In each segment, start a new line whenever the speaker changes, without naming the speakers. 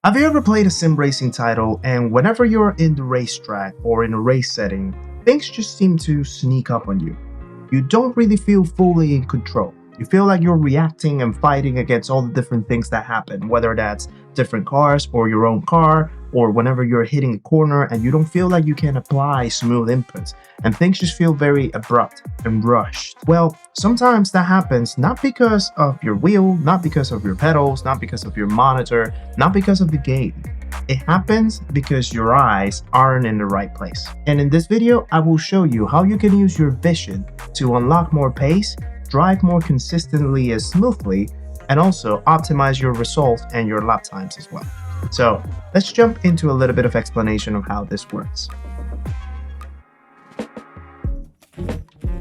Have you ever played a sim racing title and whenever you're in the racetrack or in a race setting, things just seem to sneak up on you? You don't really feel fully in control. You feel like you're reacting and fighting against all the different things that happen, whether that's different cars or your own car, or whenever you're hitting a corner and you don't feel like you can apply smooth inputs, and things just feel very abrupt and rushed. Well, sometimes that happens not because of your wheel, not because of your pedals, not because of your monitor, not because of the game. It happens because your eyes aren't in the right place. And in this video, I will show you how you can use your vision to unlock more pace, drive more consistently and smoothly, and also optimize your results and your lap times as well. So let's jump into a little bit of explanation of how this works.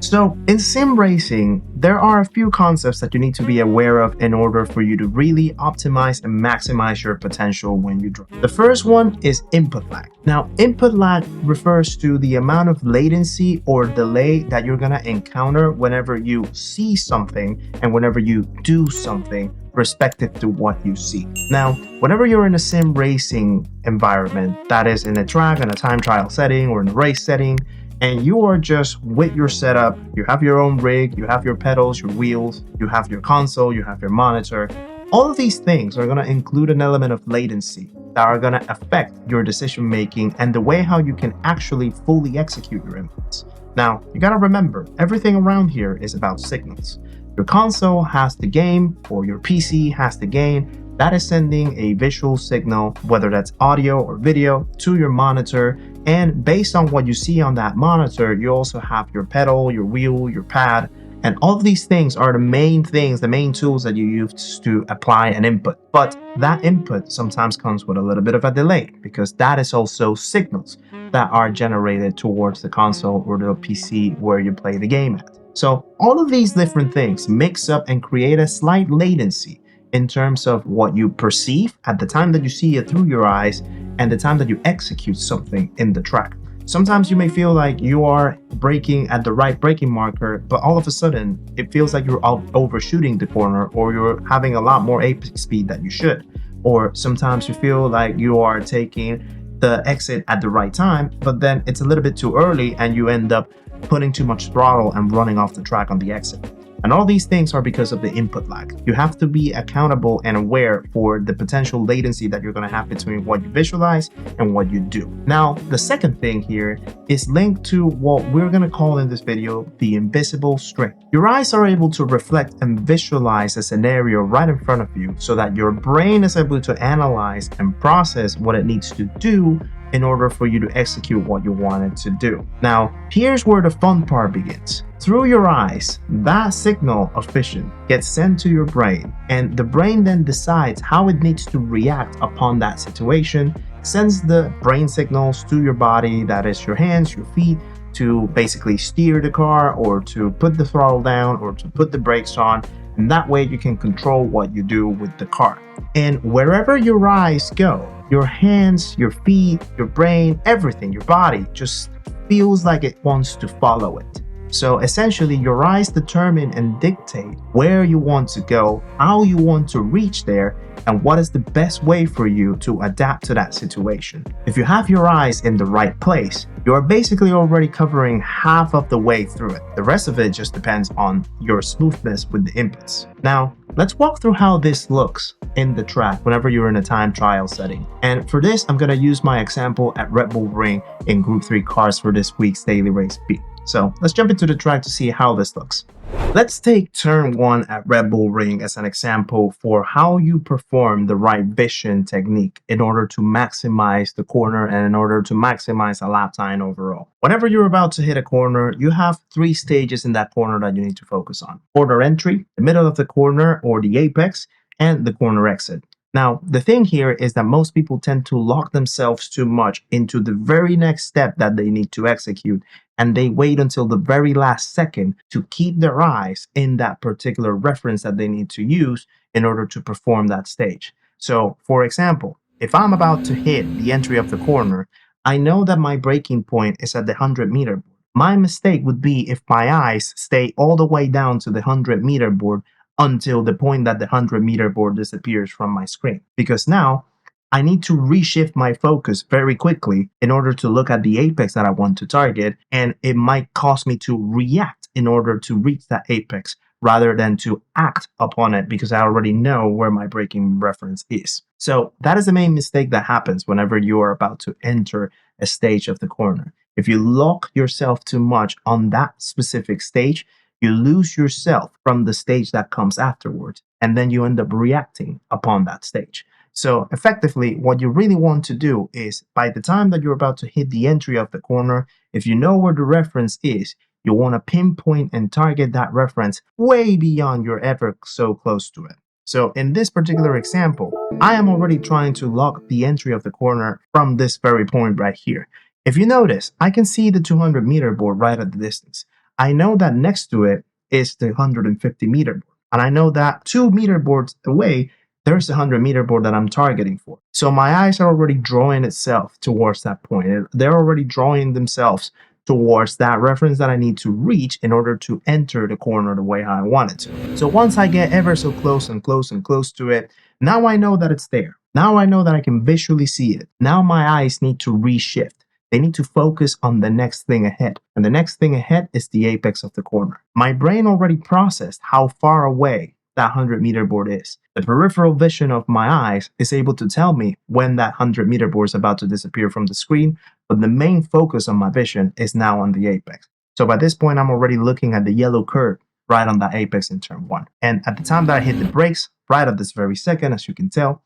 So in sim racing, there are a few concepts that you need to be aware of in order for you to really optimize and maximize your potential when you drive. The first one is input lag. Now, input lag refers to the amount of latency or delay that you're gonna encounter whenever you see something and whenever you do something respective to what you see. Now, whenever you're in a sim racing environment, that is in a track, in a time trial setting, or in a race setting, and you are just with your setup, you have your own rig, you have your pedals, your wheels, you have your console, you have your monitor. All of these things are going to include an element of latency that are going to affect your decision making and the way how you can actually fully execute your inputs. Now, you got to remember, everything around here is about signals. Your console has the game, or your PC has the game. That is sending a visual signal, whether that's audio or video, to your monitor. And based on what you see on that monitor, you also have your pedal, your wheel, your pad, and all of these things are the main things, the main tools that you use to apply an input. But that input sometimes comes with a little bit of a delay because that is also signals that are generated towards the console or the PC where you play the game at. So all of these different things mix up and create a slight latency in terms of what you perceive at the time that you see it through your eyes and the time that you execute something in the track. Sometimes you may feel like you are braking at the right braking marker, but all of a sudden it feels like you're overshooting the corner, or you're having a lot more apex speed than you should. Or sometimes you feel like you are taking the exit at the right time, but then it's a little bit too early and you end up putting too much throttle and running off the track on the exit. And all these things are because of the input lag. You have to be accountable and aware for the potential latency that you're going to have between what you visualize and what you do. Now, the second thing here is linked to what we're going to call in this video the invisible string. Your eyes are able to reflect and visualize a scenario right in front of you so that your brain is able to analyze and process what it needs to do in order for you to execute what you wanted to do. Now, here's where the fun part begins. Through your eyes, that signal of vision gets sent to your brain, and the brain then decides how it needs to react upon that situation, sends the brain signals to your body, that is your hands, your feet, to basically steer the car or to put the throttle down or to put the brakes on, and that way you can control what you do with the car. And wherever your eyes go, your hands, your feet, your brain, everything, your body just feels like it wants to follow it. So essentially, your eyes determine and dictate where you want to go, how you want to reach there, and what is the best way for you to adapt to that situation. If you have your eyes in the right place, you are basically already covering half of the way through it. The rest of it just depends on your smoothness with the inputs. Now, let's walk through how this looks in the track whenever you're in a time trial setting. And for this, I'm going to use my example at Red Bull Ring in Group 3 cars for this week's daily race beat. So let's jump into the track to see how this looks. Let's take turn 1 at Red Bull Ring as an example for how you perform the right vision technique in order to maximize the corner and in order to maximize a lap time overall. Whenever you're about to hit a corner, you have 3 stages in that corner that you need to focus on: corner entry, the middle of the corner or the apex, and the corner exit. Now, the thing here is that most people tend to lock themselves too much into the very next step that they need to execute, and they wait until the very last second to keep their eyes in that particular reference that they need to use in order to perform that stage. So, for example, if I'm about to hit the entry of the corner, I know that my braking point is at the 100-meter board. My mistake would be if my eyes stay all the way down to the 100-meter board until the point that the 100-meter board disappears from my screen. Because now I need to reshift my focus very quickly in order to look at the apex that I want to target, and it might cause me to react in order to reach that apex rather than to act upon it because I already know where my braking reference is. So that is the main mistake that happens whenever you are about to enter a stage of the corner. If you lock yourself too much on that specific stage, you lose yourself from the stage that comes afterwards, and then you end up reacting upon that stage. So effectively, what you really want to do is by the time that you're about to hit the entry of the corner, if you know where the reference is, you want to pinpoint and target that reference way beyond you're ever so close to it. So in this particular example, I am already trying to lock the entry of the corner from this very point right here. If you notice, I can see the 200-meter board right at the distance. I know that next to it is the 150-meter board. And I know that 2 meter boards away, there's a 100-meter board that I'm targeting for. So my eyes are already drawing itself towards that point. They're already drawing themselves towards that reference that I need to reach in order to enter the corner the way I want it to. So once I get ever so close and close and close to it, now I know that it's there. Now I know that I can visually see it. Now my eyes need to reshift. They need to focus on the next thing ahead. And the next thing ahead is the apex of the corner. My brain already processed how far away that 100-meter board is. The peripheral vision of my eyes is able to tell me when that 100-meter board is about to disappear from the screen, but the main focus on my vision is now on the apex. So by this point, I'm already looking at the yellow curve right on that apex in turn 1. And at the time that I hit the brakes, right at this very second, as you can tell,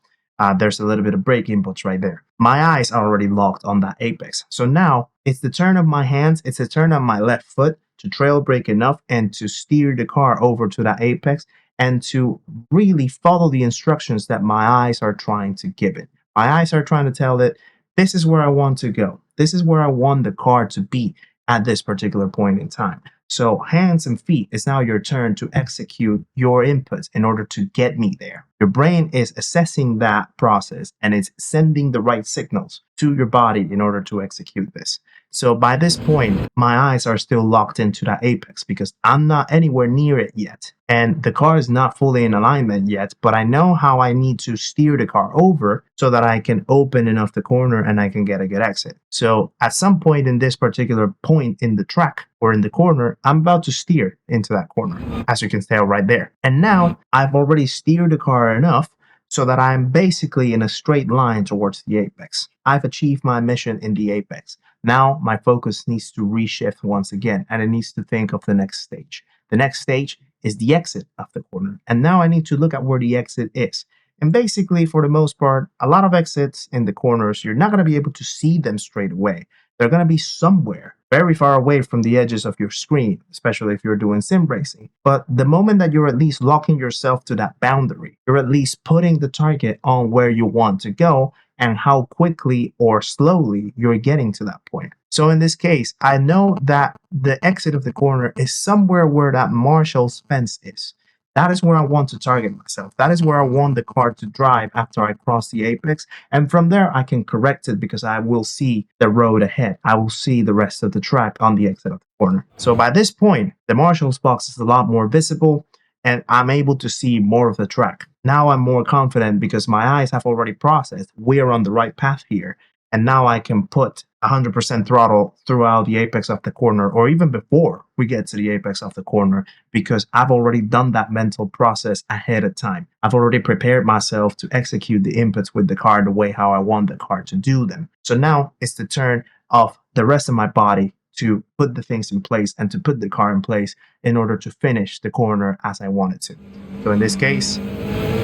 there's a little bit of brake inputs right there. My eyes are already locked on that apex. So now it's the turn of my hands, it's the turn of my left foot to trail brake enough and to steer the car over to that apex and to really follow the instructions that my eyes are trying to give it. My eyes are trying to tell it, this is where I want to go. This is where I want the car to be at this particular point in time. So hands and feet, it's now your turn to execute your inputs in order to get me there. Your brain is assessing that process and it's sending the right signals to your body in order to execute this. So by this point, my eyes are still locked into that apex because I'm not anywhere near it yet. And the car is not fully in alignment yet, but I know how I need to steer the car over so that I can open enough the corner and I can get a good exit. So at some point in this particular point in the track or in the corner, I'm about to steer into that corner, as you can tell right there. And now I've already steered the car enough so that I'm basically in a straight line towards the apex. I've achieved my mission in the apex. Now my focus needs to reshift once again, and it needs to think of the next stage. The next stage is the exit of the corner. And now I need to look at where the exit is. And basically, for the most part, a lot of exits in the corners, you're not going to be able to see them straight away. They're going to be somewhere very far away from the edges of your screen, especially if you're doing sim racing. But the moment that you're at least locking yourself to that boundary, you're at least putting the target on where you want to go and how quickly or slowly you're getting to that point. So in this case, I know that the exit of the corner is somewhere where that marshal's fence is. That is where I want to target myself. That is where I want the car to drive after I cross the apex. And from there, I can correct it because I will see the road ahead. I will see the rest of the track on the exit of the corner. So by this point, the marshal's box is a lot more visible and I'm able to see more of the track. Now I'm more confident because my eyes have already processed we're on the right path here. And now I can put 100% throttle throughout the apex of the corner or even before we get to the apex of the corner because I've already done that mental process ahead of time. I've already prepared myself to execute the inputs with the car the way how I want the car to do them. So now it's the turn of the rest of my body to put the things in place and to put the car in place in order to finish the corner as I want it to. So in this case,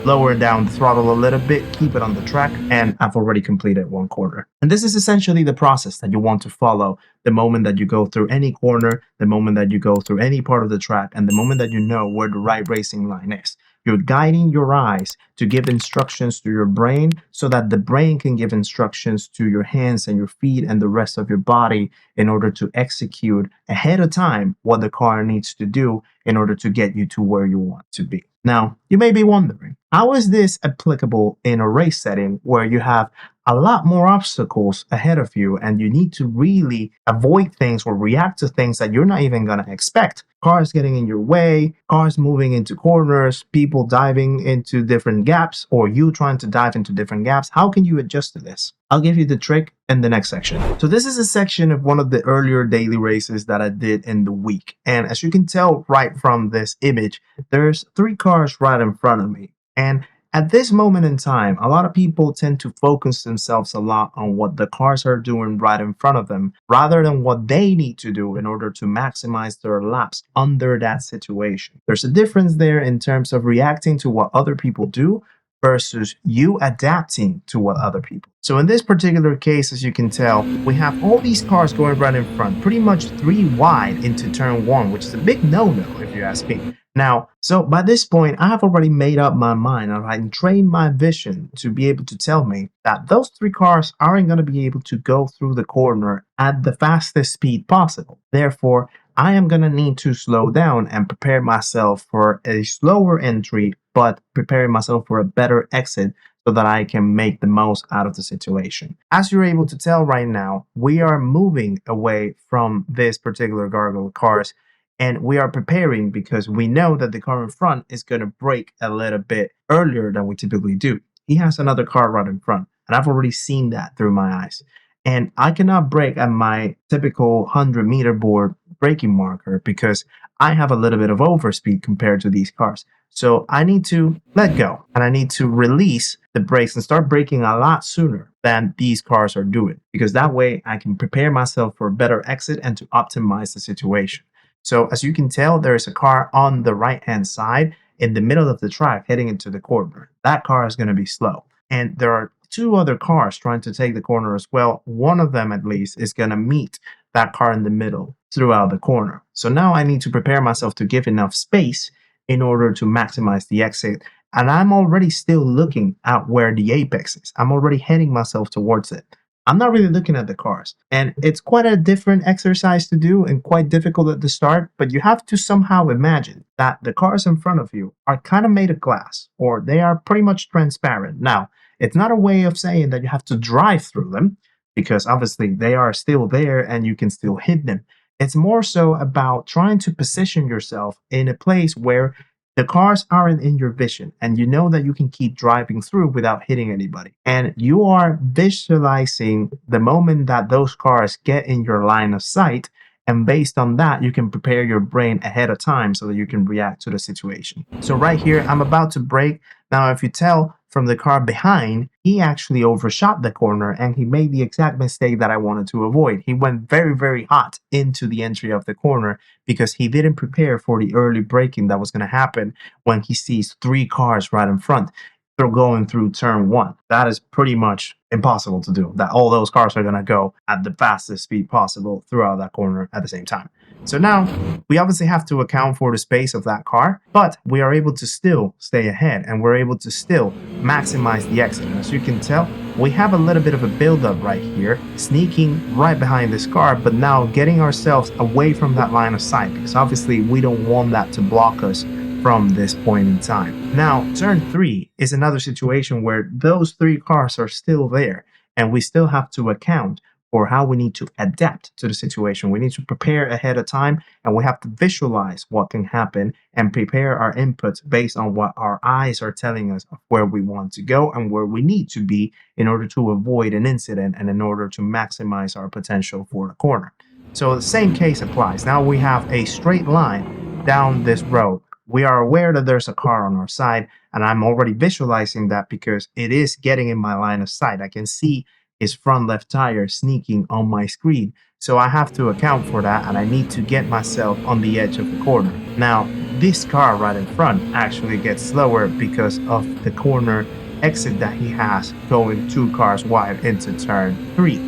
lower down the throttle a little bit, keep it on the track, and I've already completed one corner. And this is essentially the process that you want to follow the moment that you go through any corner, the moment that you go through any part of the track, and the moment that you know where the right racing line is. You're guiding your eyes to give instructions to your brain so that the brain can give instructions to your hands and your feet and the rest of your body in order to execute ahead of time what the car needs to do in order to get you to where you want to be. Now, you may be wondering, how is this applicable in a race setting where you have a lot more obstacles ahead of you, and you need to really avoid things or react to things that you're not even going to expect. Cars getting in your way, cars moving into corners, people diving into different gaps, or you trying to dive into different gaps. How can you adjust to this? I'll give you the trick in the next section. So this is a section of one of the earlier daily races that I did in the week. And as you can tell right from this image, there's 3 cars right in front of me. And at this moment in time, a lot of people tend to focus themselves a lot on what the cars are doing right in front of them rather than what they need to do in order to maximize their laps under that situation. There's a difference there in terms of reacting to what other people do versus you adapting to what other people. So in this particular case, as you can tell, we have all these cars going right in front, pretty much 3 wide into turn 1, which is a big no-no if you ask me. Now, so by this point, I have already made up my mind and I trained my vision to be able to tell me that those 3 cars aren't going to be able to go through the corner at the fastest speed possible. Therefore, I am going to need to slow down and prepare myself for a slower entry, but preparing myself for a better exit so that I can make the most out of the situation. As you're able to tell right now, we are moving away from this particular gargoyle cars, and we are preparing because we know that the car in front is going to brake a little bit earlier than we typically do. He has another car right in front, and I've already seen that through my eyes. And I cannot brake at my typical 100-meter board braking marker because I have a little bit of overspeed compared to these cars. So I need to let go and I need to release the brakes and start braking a lot sooner than these cars are doing, because that way I can prepare myself for a better exit and to optimize the situation. So as you can tell, there is a car on the right hand side in the middle of the track heading into the corner. That car is going to be slow. And there are 2 other cars trying to take the corner as well. One of them at least is going to meet that car in the middle throughout the corner. So now I need to prepare myself to give enough space in order to maximize the exit. And I'm already still looking at where the apex is. I'm already heading myself towards it. I'm not really looking at the cars. And it's quite a different exercise to do and quite difficult at the start, but you have to somehow imagine that the cars in front of you are kind of made of glass, or they are pretty much transparent. Now, it's not a way of saying that you have to drive through them, because obviously they are still there and you can still hit them. It's more so about trying to position yourself in a place where the cars aren't in your vision and you know that you can keep driving through without hitting anybody. And you are visualizing the moment that those cars get in your line of sight. And based on that, you can prepare your brain ahead of time so that you can react to the situation. So right here, I'm about to brake. Now, if you tell from the car behind, he actually overshot the corner and he made the exact mistake that I wanted to avoid. He went very, very hot into the entry of the corner because he didn't prepare for the early braking that was going to happen when he sees 3 cars right in front. They're going through turn 1. That is pretty much impossible to do. That all those cars are going to go at the fastest speed possible throughout that corner at the same time. So now we obviously have to account for the space of that car, but we are able to still stay ahead and we're able to still maximize the exit. And as you can tell, we have a little bit of a buildup right here, sneaking right behind this car, but now getting ourselves away from that line of sight because obviously we don't want that to block us from this point in time. Now, turn 3 is another situation where those 3 cars are still there and we still have to account for how we need to adapt to the situation. We need to prepare ahead of time and we have to visualize what can happen and prepare our inputs based on what our eyes are telling us of where we want to go and where we need to be in order to avoid an incident and in order to maximize our potential for the corner. So the same case applies. Now we have a straight line down this road. We are aware that there's a car on our side, and I'm already visualizing that because it is getting in my line of sight. I can see his front left tire sneaking on my screen. So I have to account for that, and I need to get myself on the edge of the corner. Now, this car right in front actually gets slower because of the corner exit that he has going 2 cars wide into turn 3.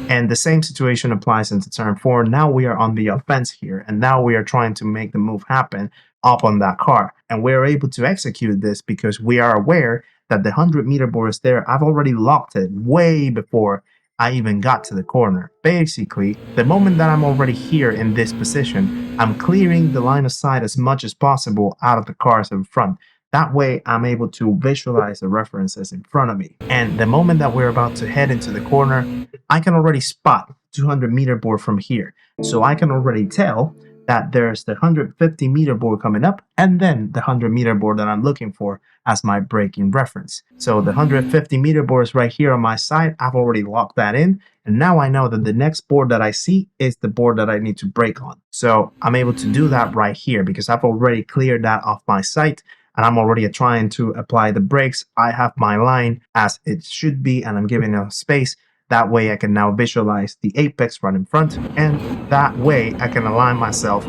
And the same situation applies into turn 4. Now we are on the offense here, and now we are trying to make the move happen up on that car. And we're able to execute this because we are aware that the 100-meter board is there. I've already locked it way before I even got to the corner. Basically, the moment that I'm already here in this position, I'm clearing the line of sight as much as possible out of the cars in front. That way, I'm able to visualize the references in front of me. And the moment that we're about to head into the corner, I can already spot 200-meter board from here. So I can already tell that there's the 150-meter board coming up and then the 100-meter board that I'm looking for as my braking reference. So the 150-meter board is right here on my side. I've already locked that in. And now I know that the next board that I see is the board that I need to brake on. So I'm able to do that right here because I've already cleared that off my sight and I'm already trying to apply the brakes. I have my line as it should be and I'm giving a space. That way I can now visualize the apex right in front, and that way I can align myself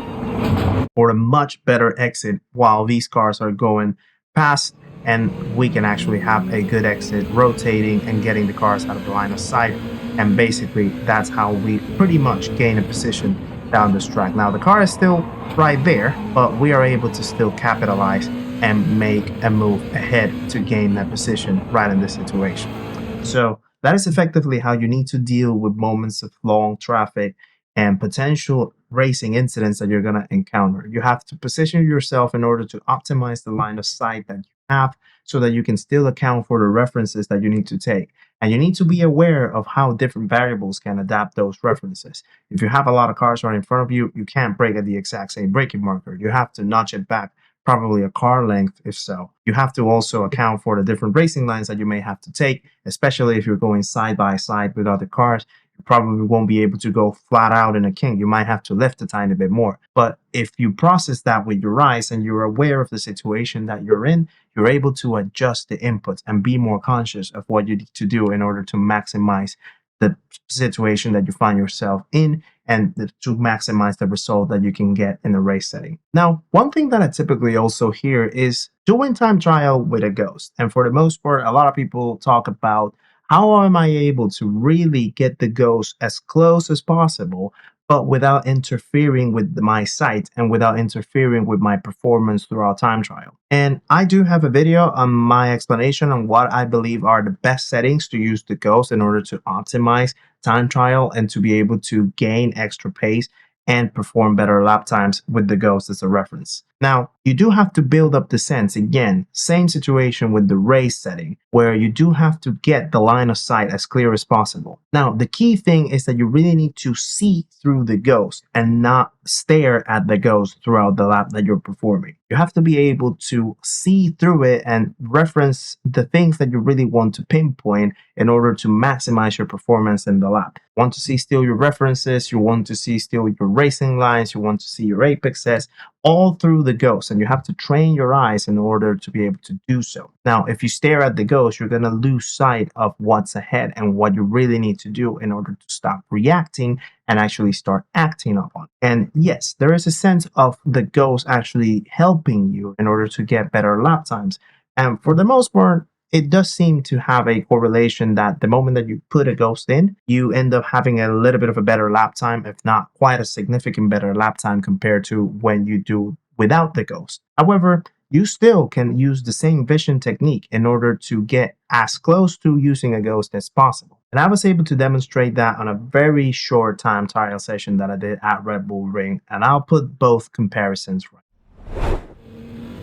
for a much better exit while these cars are going past, and we can actually have a good exit rotating and getting the cars out of the line of sight. And basically that's how we pretty much gain a position down this track. Now the car is still right there, but we are able to still capitalize and make a move ahead to gain that position right in this situation. So that is effectively how you need to deal with moments of long traffic and potential racing incidents that you're going to encounter. You have to position yourself in order to optimize the line of sight that you have so that you can still account for the references that you need to take. And you need to be aware of how different variables can adapt those references. If you have a lot of cars right in front of you, you can't brake at the exact same braking marker. You have to notch it back probably a car length if so. You have to also account for the different racing lines that you may have to take, especially if you're going side by side with other cars. You probably won't be able to go flat out in a kink. You might have to lift a tiny bit more. But if you process that with your eyes and you're aware of the situation that you're in, you're able to adjust the inputs and be more conscious of what you need to do in order to maximize the situation that you find yourself in and to maximize the result that you can get in a race setting. Now, one thing that I typically also hear is doing time trial with a ghost. And for the most part, a lot of people talk about how am I able to really get the ghost as close as possible, but without interfering with my sight and without interfering with my performance throughout time trial. And I do have a video on my explanation on what I believe are the best settings to use the ghost in order to optimize time trial and to be able to gain extra pace and perform better lap times with the ghost as a reference. Now, you do have to build up the sense. Again, same situation with the race setting, where you do have to get the line of sight as clear as possible. Now, the key thing is that you really need to see through the ghost and not stare at the ghost throughout the lap that you're performing. You have to be able to see through it and reference the things that you really want to pinpoint in order to maximize your performance in the lap. You want to see still your references, you want to see still your racing lines, you want to see your apexes, all through the ghost, and you have to train your eyes in order to be able to do so. Now, if you stare at the ghost, you're going to lose sight of what's ahead and what you really need to do in order to stop reacting and actually start acting upon. And yes, there is a sense of the ghost actually helping you in order to get better lap times. And for the most part, it does seem to have a correlation that the moment that you put a ghost in, you end up having a little bit of a better lap time, if not quite a significant better lap time compared to when you do without the ghost. However, you still can use the same vision technique in order to get as close to using a ghost as possible. And I was able to demonstrate that on a very short time trial session that I did at Red Bull Ring, and I'll put both comparisons right.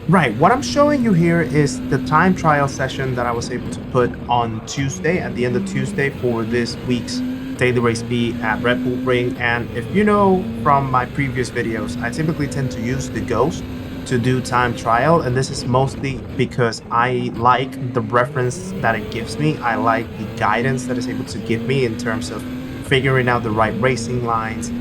Right, what I'm showing you here is the time trial session that I was able to put on Tuesday, at the end of Tuesday for this week's Daily Race B at Red Bull Ring. And if you know from my previous videos, I typically tend to use the Ghost to do time trial, and this is mostly because I like the reference that it gives me. I like the guidance that it's able to give me in terms of figuring out the right racing lines,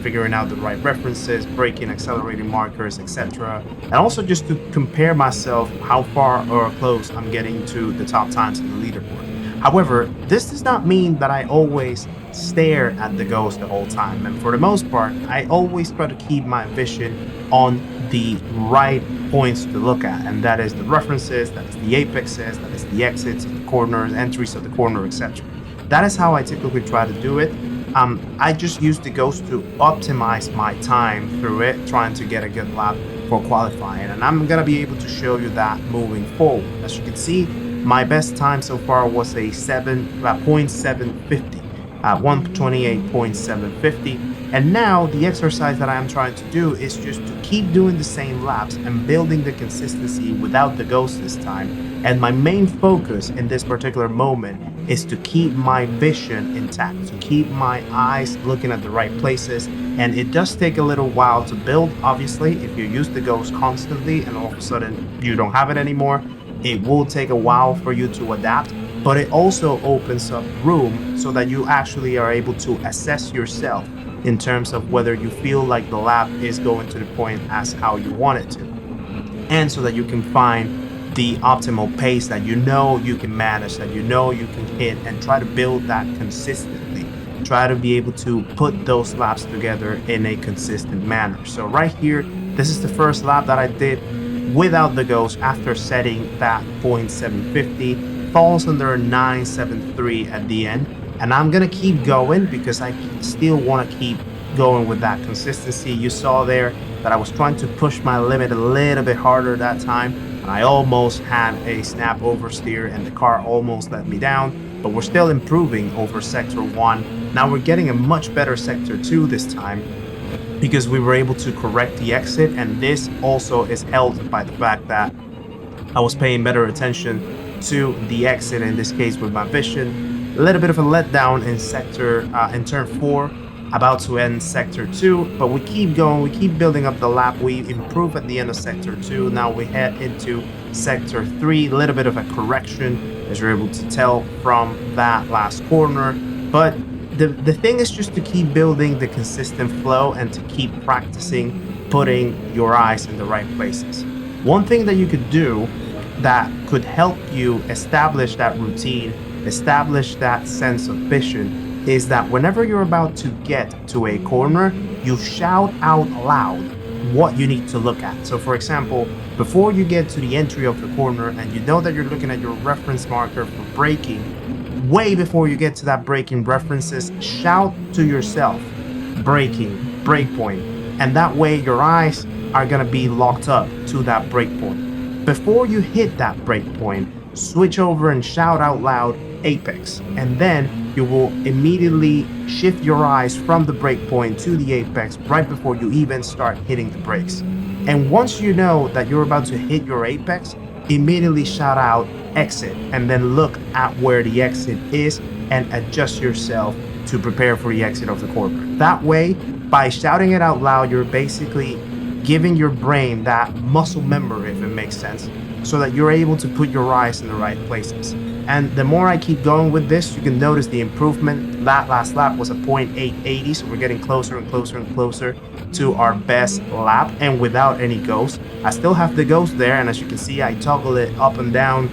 figuring out the right references, braking, accelerating markers, etc. And also just to compare myself how far or close I'm getting to the top times in the leaderboard. However, this does not mean that I always stare at the ghost the whole time. And for the most part, I always try to keep my vision on the right points to look at. And that is the references, that is the apexes, that is the exits of the corners, entries of the corner, etc. That is how I typically try to do it. I just use the ghost to optimize my time through it, trying to get a good lap for qualifying. And I'm going to be able to show you that moving forward. As you can see, my best time so far was a 0.750, 128.750. And now the exercise that I am trying to do is just to keep doing the same laps and building the consistency without the ghost this time. And my main focus in this particular moment is to keep my vision intact, to keep my eyes looking at the right places. And it does take a little while to build, obviously. If you use the ghost constantly and all of a sudden you don't have it anymore, it will take a while for you to adapt. But it also opens up room so that you actually are able to assess yourself in terms of whether you feel like the lap is going to the point as how you want it to, and so that you can find the optimal pace that you know you can manage, that you know you can hit, and try to build that consistently. Try to be able to put those laps together in a consistent manner. So right here, this is the first lap that I did without the ghost after setting that 0.750, falls under 973 at the end. And I'm gonna keep going because I still want to keep going with that consistency. You saw there that I was trying to push my limit a little bit harder that time, and I almost had a snap oversteer and the car almost let me down, but we're still improving over sector 1. Now we're getting a much better sector 2 this time because we were able to correct the exit, and this also is helped by the fact that I was paying better attention to the exit, in this case with my vision. A little bit of a letdown in turn 4, about to end sector 2, but we keep going, we keep building up the lap, we improve at the end of sector 2. Now we head into sector 3, a little bit of a correction, as you're able to tell from that last corner. But the thing is just to keep building the consistent flow and to keep practicing putting your eyes in the right places. One thing that you could do that could help you establish that routine, establish that sense of vision, is that whenever you're about to get to a corner, you shout out loud what you need to look at. So for example, before you get to the entry of the corner and you know that you're looking at your reference marker for braking, way before you get to that braking references, shout to yourself, braking, brake point, and that way your eyes are going to be locked up to that brake point. Before you hit that brake point, switch over and shout out loud apex, and then you will immediately shift your eyes from the brake point to the apex right before you even start hitting the brakes. And once you know that you're about to hit your apex, immediately shout out exit and then look at where the exit is and adjust yourself to prepare for the exit of the corner. That way, by shouting it out loud, you're basically giving your brain that muscle memory, if it makes sense, so that you're able to put your eyes in the right places. And the more I keep going with this, you can notice the improvement. That last lap was a 0.880, so we're getting closer and closer and closer to our best lap, and without any ghost. I still have the ghost there, and as you can see, I toggle it up and down,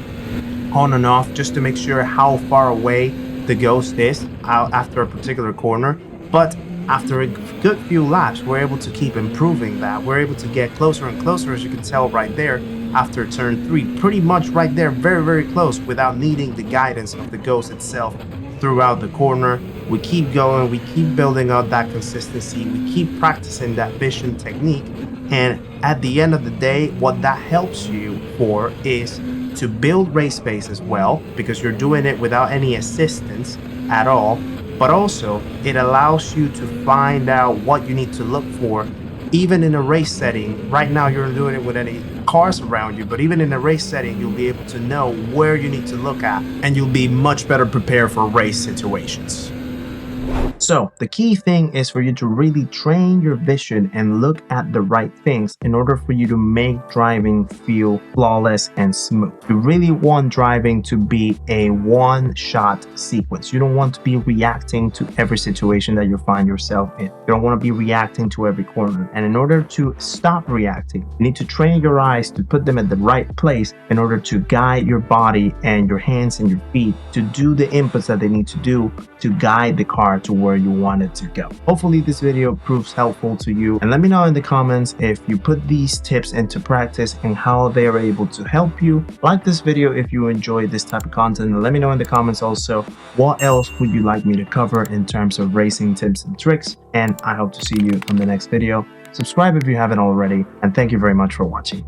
on and off, just to make sure how far away the ghost is after a particular corner. But after a good few laps, we're able to keep improving that. We're able to get closer and closer, as you can tell right there, after turn 3, pretty much right there, very, very close, without needing the guidance of the ghost itself throughout the corner. We keep going, we keep building up that consistency, we keep practicing that vision technique, and at the end of the day, what that helps you for is to build race pace as well, because you're doing it without any assistance at all, but also it allows you to find out what you need to look for, even in a race setting. Right now you're doing it with any cars around you, but even in a race setting, you'll be able to know where you need to look at, and you'll be much better prepared for race situations. So the key thing is for you to really train your vision and look at the right things in order for you to make driving feel flawless and smooth. You really want driving to be a one-shot sequence. You don't want to be reacting to every situation that you find yourself in. You don't want to be reacting to every corner. And in order to stop reacting, you need to train your eyes to put them at the right place in order to guide your body and your hands and your feet to do the inputs that they need to do to guide the car to where you want it to go. Hopefully this video proves helpful to you, and let me know in the comments if you put these tips into practice and how they are able to help you. Like this video if you enjoy this type of content, and let me know in the comments also what else would you like me to cover in terms of racing tips and tricks, and I hope to see you on the next video. Subscribe if you haven't already, and thank you very much for watching.